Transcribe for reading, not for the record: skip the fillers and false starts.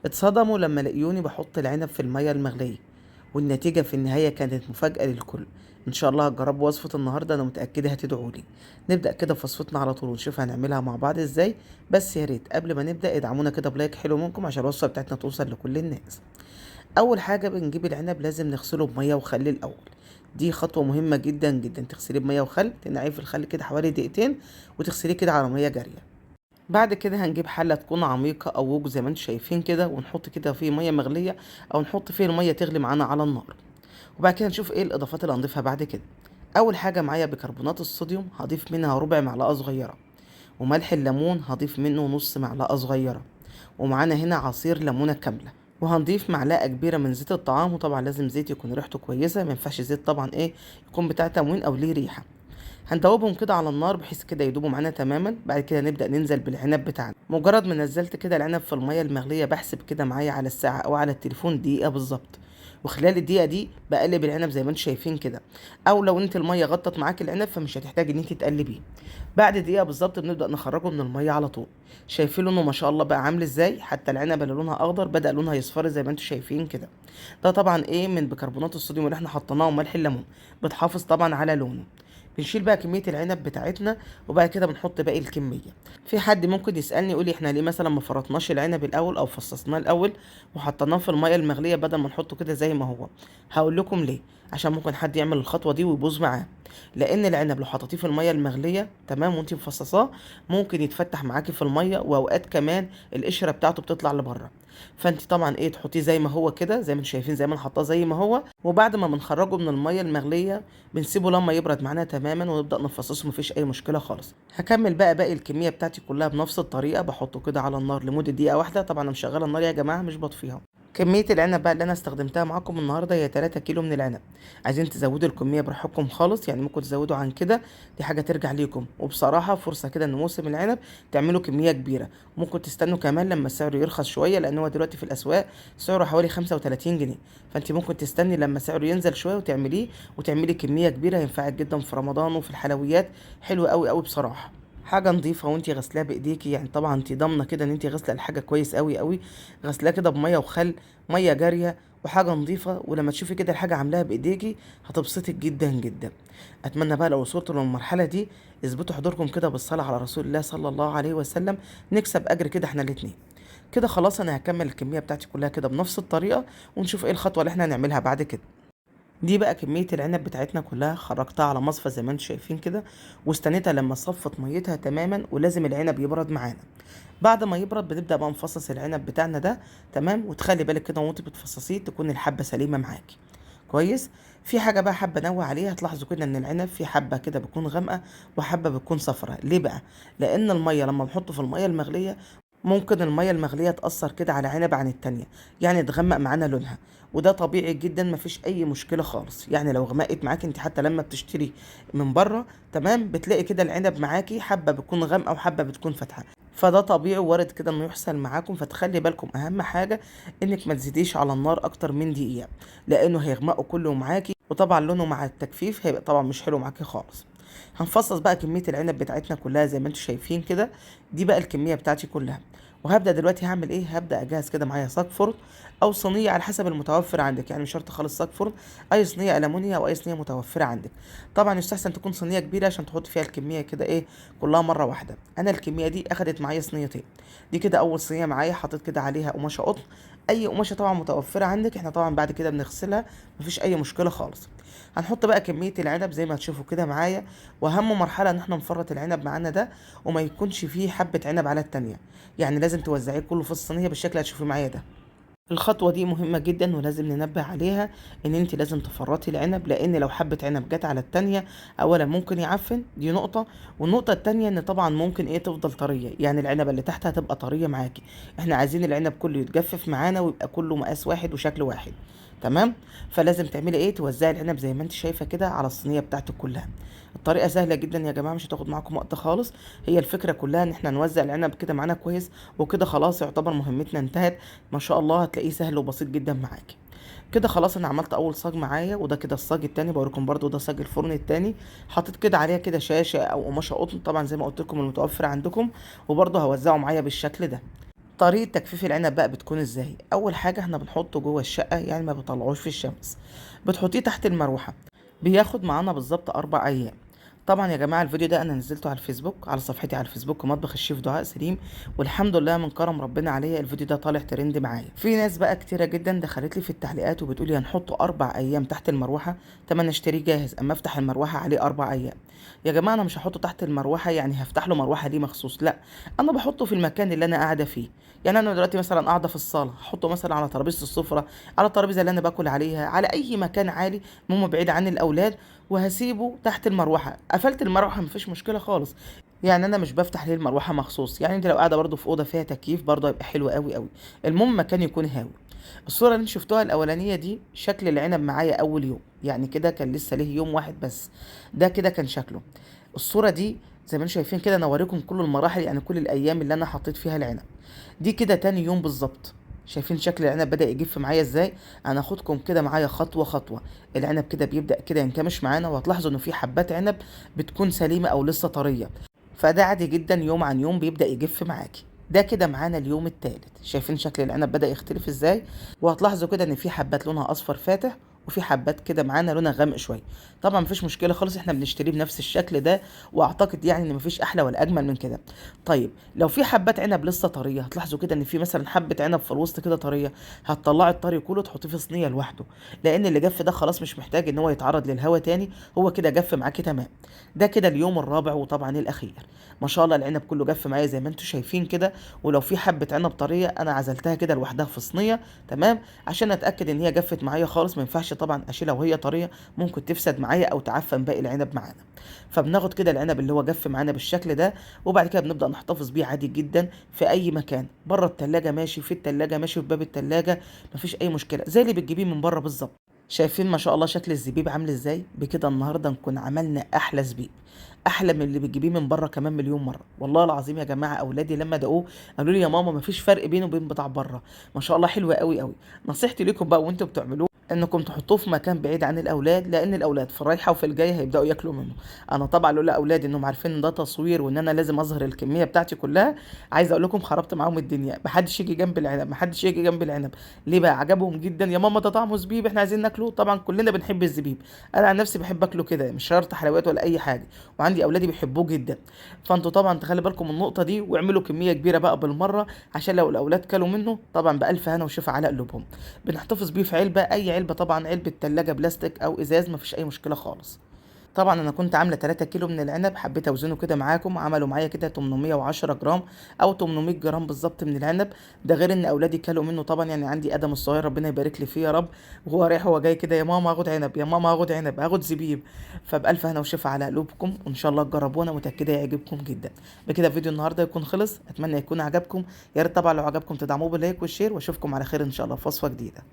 اتصدموا لما لقيوني بحط العنب في المية المغلية، والنتيجة في النهاية كانت مفاجأة للكل. إن شاء الله هتجربوا وصفة النهاردة، أنا متأكدة هتدعولي. نبدأ كده في وصفتنا على طول ونشوف هنعملها مع بعض إزاي. بس يا ريت قبل ما نبدأ ادعمونا كده بلايك حلو منكم عشان الوصفة بتاعتنا توصل لكل الناس. أول حاجة بنجيب العنب لازم نغسله بمية وخل الأول. دي خطوة مهمة جدا جدا، تغسليه بمية وخل، تنقعيه في الخل كده حوالي دقيقتين وتغسليه كده على مية جارية. بعد كده هنجيب حلة تكون عميقة أو وج زي ما انتم شايفين كده، ونحط كده فيه مية مغلية أو نحط فيه المية تغلي معانا على النار. وبعد كده نشوف ايه الإضافات اللي هنضيفها بعد كده. أول حاجة معايا بيكربونات الصوديوم، هضيف منها ربع معلقة صغيرة. وملح الليمون هضيف منه نص معلقة صغيرة. ومعانا هنا عصير ليمونة كاملة. وهنضيف معلقة كبيرة من زيت الطعام، وطبعا لازم زيت يكون ريحته كويسة، ما ينفعش زيت طبعا ايه يكون بتاع تموين أو ليه ريحة. هندوبهم كده على النار بحيث كده يدوبوا معانا تماما. بعد كده نبدأ ننزل بالعنب بتاعنا. مجرد ما نزلت كده العنب في المية المغلية بحسب كده معايا على الساعة او على التليفون دقيقة بالظبط. وخلال الدقيقة دي بقلب العنب زي ما انتم شايفين كده. او لو انت المية غطت معاك العنب فمش هتحتاج ان انت تقلبيه. بعد دقيقة بالظبط بنبدأ نخرجه من المية على طول. شايفين لونه ما شاء الله بقى عامل ازاي، حتى العنب اللي لونها اخضر بدأ لونها يصفر زي ما انتم شايفين كده. ده طبعا ايه من بيكربونات الصوديوم اللي احنا حطيناه وملح الليمون، بتحافظ طبعا على لونه. بنشيل بقى كمية العنب بتاعتنا، وبعد كده بنحط باقي الكمية. في حد ممكن يسألني يقولي احنا ليه مثلا ما فرطناش العنب الأول أو فصصناه الأول وحطيناه في المية المغلية بدل ما نحطه كده زي ما هو. هقول لكم ليه. عشان ممكن حد يعمل الخطوة دي ويبوظ معاه. لأن العنب لو حطيتيه في المية المغلية تمام وانتي مفصصاه ممكن يتفتح معاكي في المية، وأوقات كمان القشرة بتاعته بتطلع لبره. فانت طبعا ايه تحطيه زي ما هو كده زي ما انتم شايفين، زي ما انا حطاه زي ما هو. وبعد ما بنخرجه من المية المغلية بنسيبه لما يبرد معانا تماما ونبدأ نفصصه، مفيش أي مشكلة خالص. هكمل بقى باقي الكمية بتاعتي كلها بنفس الطريقة، بحطه كده على النار لمدة دقيقة واحدة. طبعا أنا مشغلة النار يا جماعة مش بطفيها. كمية العنب بقى اللي أنا استخدمتها معاكم النهاردة هي 3 كيلو من العنب. عايزين تزودوا الكمية براحتكم خالص، يعني ممكن تزودوا عن كده. دي حاجة ترجع ليكم، وبصراحة فرصة كده إن موسم العنب تعملوا كمية كبيرة. ممكن تستنوا كمان لما السعر يرخص شوية، لأن هو دلوقتي في الأسواق سعره حوالي 35 جنيه. فأنت ممكن تستني لما سعره ينزل شوية وتعمليه، وتعملي كمية كبيرة هينفعك جدا في رمضان وفي الحلويات. حلوة أوي أوي بصراحة. حاجه نظيفه وانتي غسلاها بايديكي، يعني طبعا انتي ضامنه كده ان انتي غاسله الحاجه كويس قوي قوي. غسلاها كده بميه وخل، ميه جاريه وحاجه نظيفه. ولما تشوفي كده الحاجه عاملاها بايديكي هتبسطك جدا جدا. اتمنى بقى لو وصلتوا للمرحله دي اثبتوا حضوركم كده بالصلاه على رسول الله صلى الله عليه وسلم، نكسب اجر كده احنا الاتنين. كده خلاص انا هكمل الكميه بتاعتي كلها كده بنفس الطريقه، ونشوف ايه الخطوه اللي احنا هنعملها بعد كده. دي بقى كمية العنب بتاعتنا كلها خرجتها على مصفى زي ما انتم شايفين كده. واستنيتها لما صفت ميتها تماما، ولازم العنب يبرد معانا. بعد ما يبرد بنبدأ بقى نفصص العنب بتاعنا ده. تمام، وتخلي بالك كده وانت بتفصصيه تكون الحبة سليمة معاكي كويس. في حاجة بقى حابة انوه عليها، هتلاحظوا كده ان العنب في حبة كده بتكون غامقة وحبة بتكون صفرة. ليه بقى؟ لان المية لما بنحطه في المية المغلية ممكن المية المغلية تأثر كده على عنب عن التانية، يعني تغمق معانا لونها. وده طبيعي جدا، مفيش أي مشكلة خالص. يعني لو غمقت معاكي انت حتى لما بتشتري من بره تمام بتلاقي كده العنب معاكي حبة بتكون غامقة وحبة بتكون فاتحة. فده طبيعي وارد كده انه يحصل معاكم. فتخلي بالكم اهم حاجة انك ما تزيديش على النار اكتر من دقيقة، لانه هيغمقوا كله معاكي. وطبعا لونه مع التجفيف هيبقى طبعا مش حلو معاكي خالص. هنفصص بقى كمية العنب بتاعتنا كلها زي ما انتم شايفين كده. دي بقى الكمية بتاعتي كلها. وهبدأ دلوقتي هعمل ايه، هبدأ اجهز كده معايا صاج فرن او صينية على حسب المتوفر عندك. يعني مش شرط خالص صاج فرن، اي صينية ألمونيا او اي صينية متوفرة عندك. طبعا يستحسن تكون صينية كبيرة عشان تحط فيها الكمية كده ايه كلها مرة واحدة. انا الكمية دي اخدت معايا صينيتين. دي كده اول صينية معايا، حطيت كده عليها قماشة قطن. اي قماشة طبعا متوفرة عندك، احنا طبعا بعد كده بنغسلها مفيش اي مشكلة خالص. هنحط بقى كمية العنب زي ما هتشوفوا كده معايا. واهم مرحلة ان احنا نفرط العنب معانا ده، وما يكونش فيه حبة عنب على التانية. يعني لازم توزعيه كله في الصينية بالشكل اللي هتشوفيه معايا ده. الخطوة دي مهمة جدا ولازم ننبه عليها، ان انت لازم تفرطي العنب، لان لو حبة عنب جت على التانية اولا ممكن يعفن، دي نقطة. والنقطة التانية ان طبعا ممكن ايه تفضل طرية، يعني العنبة اللي تحت هتبقى طرية معاكي. احنا عايزين العنب كله يتجفف معانا ويبقى كله مقاس واحد وشكل واحد. تمام. فلازم تعملي ايه، توزعي العنب زي ما انت شايفة كده على الصينية بتاعتك كلها. الطريقة سهلة جدا يا جماعة، مش هتاخد معاكم وقت خالص. هي الفكرة كلها ان احنا نوزع العنب كده معانا كويس، وكده خلاص يعتبر مهمتنا انتهت. ما شاء الله هتلاقيه سهل وبسيط جدا معاكي. كده خلاص انا عملت اول صاج معايا، وده كده الصاج التاني بوريكم برضو ده صاج الفرن التاني. حطيت كده عليها كده شاشة او قماشة قطن طبعا زي ما قلت لكم المتوفر عندكم، وبرضو هوزعه معايا بالشكل ده. طريقة تجفيف العنب بقى بتكون ازاي؟ اول حاجة احنا بنحطه جوه الشقة، يعني ما بطلعوش في الشمس، بتحطيه تحت المروحة، بياخد معانا بالظبط 4 ايام. طبعا يا جماعة الفيديو ده انا نزلته على الفيسبوك، على صفحتي على الفيسبوك مطبخ الشيف دعاء سليم، والحمد لله من كرم ربنا عليا الفيديو ده طالع ترند معايا. في ناس بقى كتيرة جدا دخلت لي في التعليقات وبتقول لي هنحطه 4 ايام تحت المروحة، طب انا اشتريه جاهز اما افتح المروحة عليه 4 ايام. يا جماعة انا مش هحطه تحت المروحة يعني هفتح له مروحة ليه مخصوص، لا، انا بحطه في المكان اللي انا قاعدة فيه. يعني انا دلوقتي مثلا قاعده في الصاله، هحطه مثلا على ترابيزه السفره، على الترابيزه اللي انا باكل عليها، على اي مكان عالي المهم بعيد عن الاولاد، وهسيبه تحت المروحه. قفلت المروحه مفيش مشكله خالص، يعني انا مش بفتح ليه المروحه مخصوص. يعني انت لو قاعده برضو في اوضه فيها تكييف برضو هيبقى حلو قوي قوي. المهم مكان يكون هاوي. الصوره اللي انت شفتوها الاولانيه دي شكل العنب معايا اول يوم، يعني كده كان لسه ليه يوم واحد بس، ده كده كان شكله. الصوره دي زي ما انتم شايفين كده، انا اوريكم كل المراحل، يعني كل الايام اللي انا حطيت فيها العنب. دي كده تاني يوم بالظبط. شايفين شكل العنب بدأ يجف معايا ازاي؟ انا هاخدكم كده معايا خطوة خطوة. العنب كده بيبدأ كده ينكمش معانا، وهتلاحظوا انه في حبات عنب بتكون سليمة او لسه طرية، فده عادي جدا، يوم عن يوم بيبدأ يجف معاكي. ده كده معانا اليوم التالت، شايفين شكل العنب بدأ يختلف ازاي؟ وهتلاحظوا كده ان في حبات لونها اصفر فاتح، وفي حبات كده معانا لونها غامق شويه. طبعا مفيش مشكله خالص، احنا بنشتريه بنفس الشكل ده، واعتقد يعني ان مفيش احلى ولا اجمل من كده. طيب لو في حبات عنب لسه طريه، هتلاحظوا كده ان في مثلا حبه عنب في الوسط كده طريه، هتطلعي الطري كله تحطيه في صينيه لوحده، لان اللي جف ده خلاص مش محتاج ان هو يتعرض للهواء تاني، هو كده جف معاكي تمام. ده كده اليوم الرابع وطبعا الاخير. ما شاء الله العنب كله جف معايا زي ما انتم شايفين كده. ولو في حبه عنب طريه انا عزلتها كده لوحدها في صينيه، تمام، عشان اتاكد ان هي جفت معايا خالص. ما ينفعش طبعا اشيلها وهي طريه، ممكن تفسد معايا او تعفن باقي العنب معانا. فبناخد كده العنب اللي هو جف معانا بالشكل ده، وبعد كده بنبدا نحتفظ بيه عادي جدا في اي مكان، بره التلاجة ماشي، في التلاجة ماشي، في باب التلاجة، مفيش اي مشكله، زي اللي بتجيبيه من بره بالظبط. شايفين ما شاء الله شكل الزبيب عامل ازاي؟ بكده النهارده نكون عملنا احلى زبيب، احلى من اللي بتجيبيه من بره كمان مليون مره. والله العظيم يا جماعه اولادي لما دقوه قالوا لي يا ماما مفيش فرق بينه وبين بتاع بره، ما شاء الله حلو قوي قوي. نصيحتي لكم بقى وانتوا بتعملوه انكم تحطوه في مكان بعيد عن الاولاد، لان الاولاد في الرايحه وفي الجايه هيبداوا ياكلوا منه. انا طبعا لولا اولادي انهم عارفين ان ده تصوير وان انا لازم اظهر الكميه بتاعتي كلها، عايز اقول لكم خربت معاهم الدنيا، محدش يجي جنب العنب، محدش يجي جنب العنب. ليه بقى؟ عجبهم جدا، يا ماما ده طعمه زبيب احنا عايزين ناكله. طبعا كلنا بنحب الزبيب، انا عن نفسي بحب اكله كده، مش شرط حلويات ولا اي حاجه، وعندي اولادي بيحبوه جدا. فانتوا طبعا تخلي بالكم من النقطه دي، واعملوا كميه كبيره بقى بالمره، عشان لو الاولاد كلوا منه طبعا بالف هنا وشفا على قلوبهم. بنحتفظ بيه في علبه، اي علبه طبعا، علبه تلاجة بلاستيك او ازاز، مفيش اي مشكله خالص. طبعا انا كنت عامله 3 كيلو من العنب، حبيت اوزنه كده معاكم، عملوا معايا كده 810 جرام او 800 جرام بالظبط من العنب. ده غير ان اولادي كلوا منه طبعا، يعني عندي ادم الصغير ربنا يبارك لي فيه يا رب، وهو رايح هو جاي كده، يا ماما هاخد عنب، يا ماما هاخد عنب، هاخد زبيب. فبالف هنا وشفا على قلوبكم، وان شاء الله تجربوه، انا متاكده يعجبكم جدا. بكده فيديو النهارده يكون خلص، اتمنى يكون عجبكم. يا ريت طبعا لو عجبكم تدعموه باللايك والشير، واشوفكم على خير ان شاء الله في وصفه جديده.